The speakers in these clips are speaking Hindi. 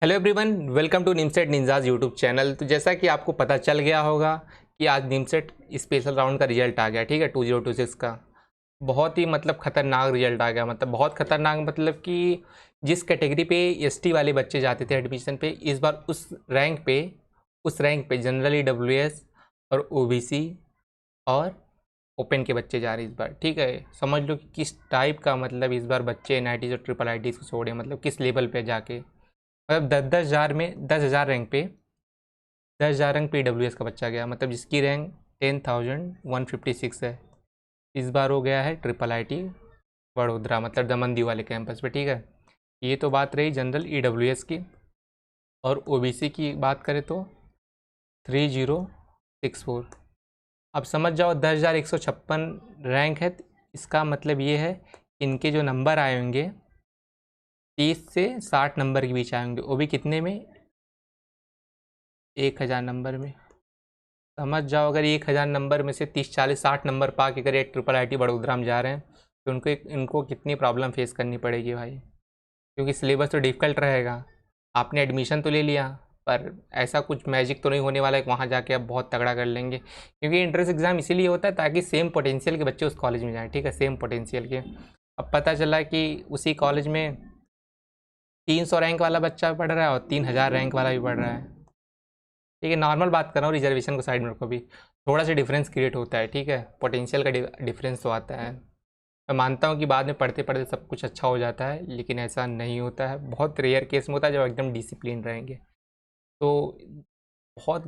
Hello everyone, welcome to NIMCET ninjas YouTube channel. तो जैसा कि आपको पता चल गया होगा कि आज निमसेट स्पेशल राउंड का रिजल्ट आ गया। ठीक है, 2026 का बहुत ही ख़तरनाक रिजल्ट आ गया। बहुत ख़तरनाक, कि जिस कैटेगरी पे एसटी वाले बच्चे जाते थे एडमिशन पे, इस बार उस रैंक पे जनरल ईडब्ल्यूएस और ओबीसी और ओपन के बच्चे जा रहे हैं इस बार। ठीक है, समझ लो कि किस टाइप का इस बार बच्चे एनआईटी और ट्रिपल आईटी को छोड़े, किस लेवल पे जाके, 10,000 में 10,000 रैंक पे ईडब्ल्यूएस का बच्चा गया, जिसकी रैंक 10,156 है। इस बार हो गया है ट्रिपल आईटी वडोदरा, दमनदीव वाले कैंपस पे। ठीक है, ये तो बात रही जनरल ईडब्ल्यूएस की। और ओबीसी की बात करें तो 3064। अब समझ जाओ 10,156 रैंक है। इसका मतलब ये है इनके जो नंबर आए होंगे 30 से 60 नंबर के बीच आए होंगे, वो भी कितने में, 1000 नंबर में। समझ जाओ अगर 1000 नंबर में से 30 40 60 नंबर पा के अगर एक ट्रिपल आईटी वडोदरा में जा रहे हैं तो इनको कितनी प्रॉब्लम फेस करनी पड़ेगी भाई, क्योंकि सिलेबस तो डिफ़िकल्ट रहेगा। आपने एडमिशन तो ले लिया, पर ऐसा कुछ मैजिक तो नहीं होने वाला है कि वहाँ जाके आप बहुत तगड़ा कर लेंगे, क्योंकि एंट्रेंस एग्ज़ाम इसीलिए होता है ताकि सेम पोटेंशियल के बच्चे उस कॉलेज में जाएँ। ठीक है, सेम पोटेंशियल के। अब पता चला कि उसी कॉलेज में 300 रैंक वाला बच्चा पढ़ रहा है और 3000 रैंक वाला भी पढ़ रहा है। ठीक है, नॉर्मल बात कर रहा हूँ, रिजर्वेशन को साइड में रखो, भी थोड़ा सा डिफरेंस क्रिएट होता है। ठीक है, पोटेंशियल का डिफरेंस तो आता है। मैं मानता हूँ कि बाद में पढ़ते पढ़ते सब कुछ अच्छा हो जाता है, लेकिन ऐसा नहीं होता है। बहुत रेयर केस में होता है जब एकदम डिसिप्लिन रहेंगे। तो बहुत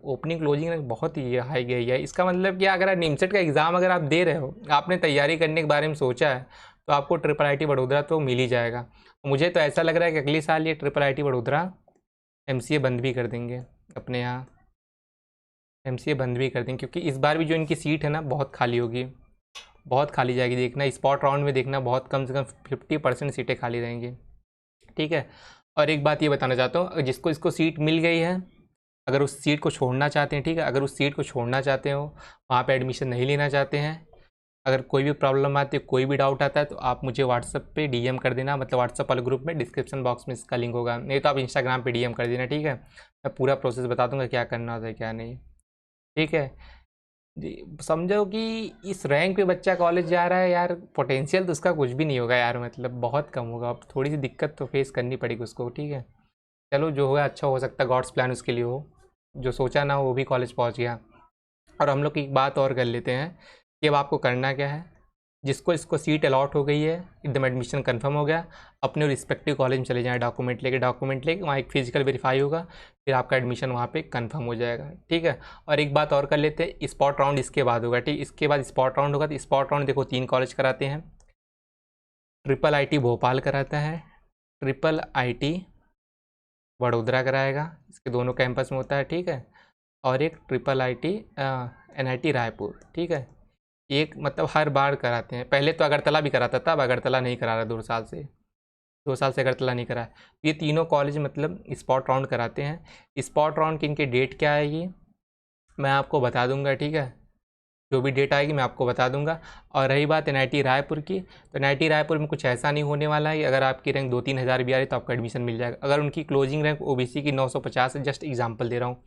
ओपनिंग क्लोजिंग रैंक बहुत ही हाई गई है। इसका मतलब कि अगर आप निमसेट का एग्ज़ाम अगर आप दे रहे हो, आपने तैयारी करने के बारे में सोचा है, तो आपको ट्रिपल आईटी वडोदरा तो मिल ही जाएगा। मुझे तो ऐसा लग रहा है कि अगले साल ये ट्रिपल आईटी वडोदरा एमसीए बंद भी कर देंगे अपने यहाँ। एमसीए बंद भी कर देंगे, क्योंकि इस बार भी जो इनकी सीट है ना बहुत खाली होगी, बहुत खाली जाएगी। देखना स्पॉट राउंड में, देखना बहुत कम से कम 50% सीटें खाली रहेंगी। ठीक है, और एक बात ये बताना चाहता हूँ, जिसको इसको सीट मिल गई है, अगर उस सीट को छोड़ना चाहते हैं, ठीक है, अगर उस सीट को छोड़ना चाहते हो, वहाँ पे एडमिशन नहीं लेना चाहते हैं, अगर कोई भी प्रॉब्लम आती है, कोई भी डाउट आता है, तो आप मुझे व्हाट्सअप पे डीएम कर देना। व्हाट्सअप वाले ग्रुप में डिस्क्रिप्शन बॉक्स में इसका लिंक होगा, नहीं तो आप इंस्टाग्राम पे डीएम कर देना। ठीक है, मैं पूरा प्रोसेस बता दूंगा क्या करना होता है क्या नहीं। ठीक है जी, समझो कि इस रैंक पे बच्चा कॉलेज जा रहा है यार, पोटेंशियल तो उसका कुछ भी नहीं होगा यार, बहुत कम होगा। अब थोड़ी सी दिक्कत तो फेस करनी पड़ेगी उसको। ठीक है, चलो जो होगा अच्छा हो सकता है, गॉड्स प्लान उसके लिए हो। जो सोचा ना हो वो भी कॉलेज पहुंच गया। और हम लोग की एक बात और कर लेते हैं कि अब आपको करना क्या है। जिसको इसको सीट अलॉट हो गई है, एकदम एडमिशन कंफर्म हो गया, अपने रिस्पेक्टिव कॉलेज में चले जाएँ, डॉक्यूमेंट लेके वहाँ एक फिजिकल वेरीफाई होगा, फिर आपका एडमिशन वहाँ पे कंफर्म हो जाएगा। ठीक है, और एक बात और कर लेते हैं, स्पॉट राउंड इसके बाद होगा। ठीक, इसके बाद स्पॉट राउंड होगा। तो स्पॉट राउंड देखो 3 कॉलेज कराते हैं। ट्रिपल आईटी भोपाल कराता है, ट्रिपल आईटी वडोदरा कराएगा, इसके दोनों कैंपस में होता है। ठीक है, और एक ट्रिपल आईटी एनआईटी रायपुर। ठीक है, एक हर बार कराते हैं। पहले तो अगरतला भी कराता था, अब अगरतला नहीं करा रहा 2 साल से अगरतला नहीं करा। ये तीनों कॉलेज स्पॉट राउंड कराते हैं। स्पॉट राउंड की इनकी डेट क्या आएगी मैं आपको बता दूंगा। ठीक है, जो भी डेट आएगी मैं आपको बता दूंगा। और रही बात एनआईटी रायपुर की, तो एनआईटी रायपुर में कुछ ऐसा नहीं होने वाला है कि अगर आपकी रैंक 2-3 हज़ार भी आ रही तो आपका एडमिशन मिल जाएगा। अगर उनकी क्लोजिंग रैंक ओबीसी की 950 है, जस्ट एग्जांपल दे रहा हूँ,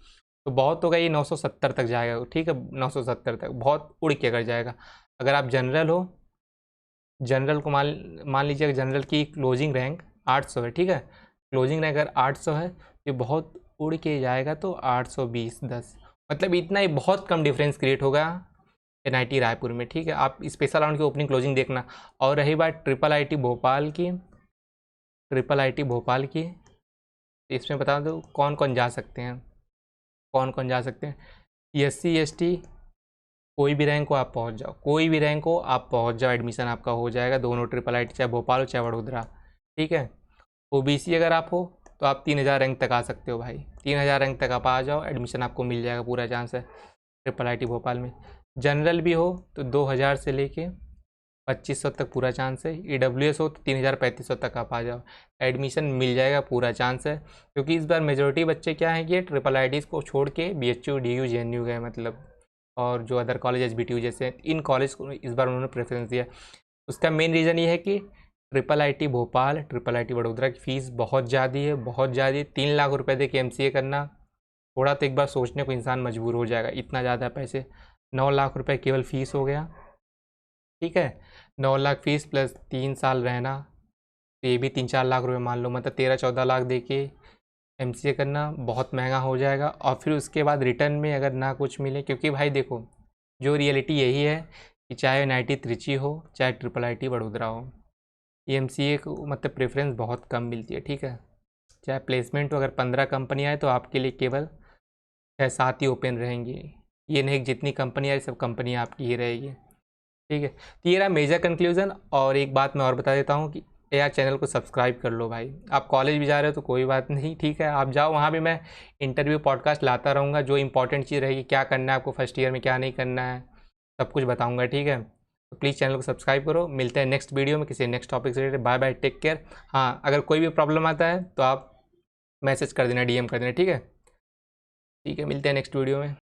तो बहुत होगा ये 970 तक जाएगा। ठीक है, 970 तक बहुत उड़ के अगर जाएगा। अगर आप जनरल हो, जनरल को मान लीजिए जनरल की क्लोजिंग रैंक 800 है। ठीक है, क्लोजिंग रैंक अगर 800 है, ये बहुत उड़ के जाएगा तो 820 10, इतना ही बहुत कम डिफरेंस क्रिएट होगा एनआईटी रायपुर में। ठीक है, आप स्पेशल राउंड की ओपनिंग क्लोजिंग देखना। और रही बात ट्रिपल आईटी भोपाल की, इसमें बता दो कौन कौन जा सकते हैं, एससी एसटी कोई भी रैंक हो आप पहुंच जाओ, एडमिशन आपका हो जाएगा। दोनों ट्रिपल आईटी, चाहे भोपाल हो चाहे वडोदरा। ठीक है, ओबीसी अगर आप हो तो आप 3000 रैंक तक आ सकते हो भाई, 3000 रैंक तक आप आ जाओ, एडमिशन आपको मिल जाएगा, पूरा चांस है ट्रिपल आईटी भोपाल में। जनरल भी हो तो 2000 से लेके 2500 तक पूरा चांस है। ईडब्ल्यूएस हो तो 3000-3500 तक आप आ जाओ, एडमिशन मिल जाएगा, पूरा चांस है। क्योंकि इस बार मेजोरिटी बच्चे क्या हैं कि ट्रिपल आईटीज़ को छोड़ के बीएचयू डीयू जेएनयू गए, और जो अदर कॉलेज एचबीटीयू जैसे इन कॉलेज को इस बार उन्होंने प्रेफरेंस दिया। उसका मेन रीज़न ये है कि IIT भोपाल, IIT वडोदरा की फ़ीस बहुत ज़्यादा है, बहुत ज़्यादा। 3 लाख रुपए दे के MCA करना, थोड़ा तो एक बार सोचने को इंसान मजबूर हो जाएगा। इतना ज़्यादा पैसे, 9 लाख रुपए केवल फ़ीस हो गया, ठीक है। 9 लाख फ़ीस प्लस 3 साल रहना, तो ये भी 3-4 लाख रुपए मान लो, मतलब 13-14 लाख दे के MCA करना बहुत महंगा हो जाएगा। और फिर उसके बाद रिटर्न में अगर ना कुछ मिले, क्योंकि भाई देखो जो रियलिटी यही है कि चाहे NIT त्रिची हो, चाहे IIT वडोदरा हो, MCA को मतलब प्रेफरेंस बहुत कम मिलती है, ठीक है। चाहे प्लेसमेंट हो, अगर 15 कंपनी आए तो आपके लिए केवल 6-7 ही ओपन रहेंगी। ये नहीं जितनी कंपनी आई सब कंपनी आपकी ही रहेगी, ठीक है। तो ये रहा मेजर कंक्लूज़न। और एक बात मैं और बता देता हूँ कि यार चैनल को सब्सक्राइब कर लो भाई। आप कॉलेज भी जा रहे हो तो कोई बात नहीं, ठीक है, आप जाओ, वहाँ भी मैं इंटरव्यू पॉडकास्ट लाता रहूँगा। जो इंपॉर्टेंट चीज़ रहेगी, क्या करना है आपको फर्स्ट ईयर में, क्या नहीं करना है, सब कुछ बताऊँगा, ठीक है। तो प्लीज़ चैनल को सब्सक्राइब करो। मिलते हैं नेक्स्ट वीडियो में किसी नेक्स्ट टॉपिक से related. Bye bye, take care. हाँ, अगर कोई भी प्रॉब्लम आता है तो आप मैसेज कर देना, DM कर देना, ठीक है। ठीक है, मिलते हैं नेक्स्ट वीडियो में।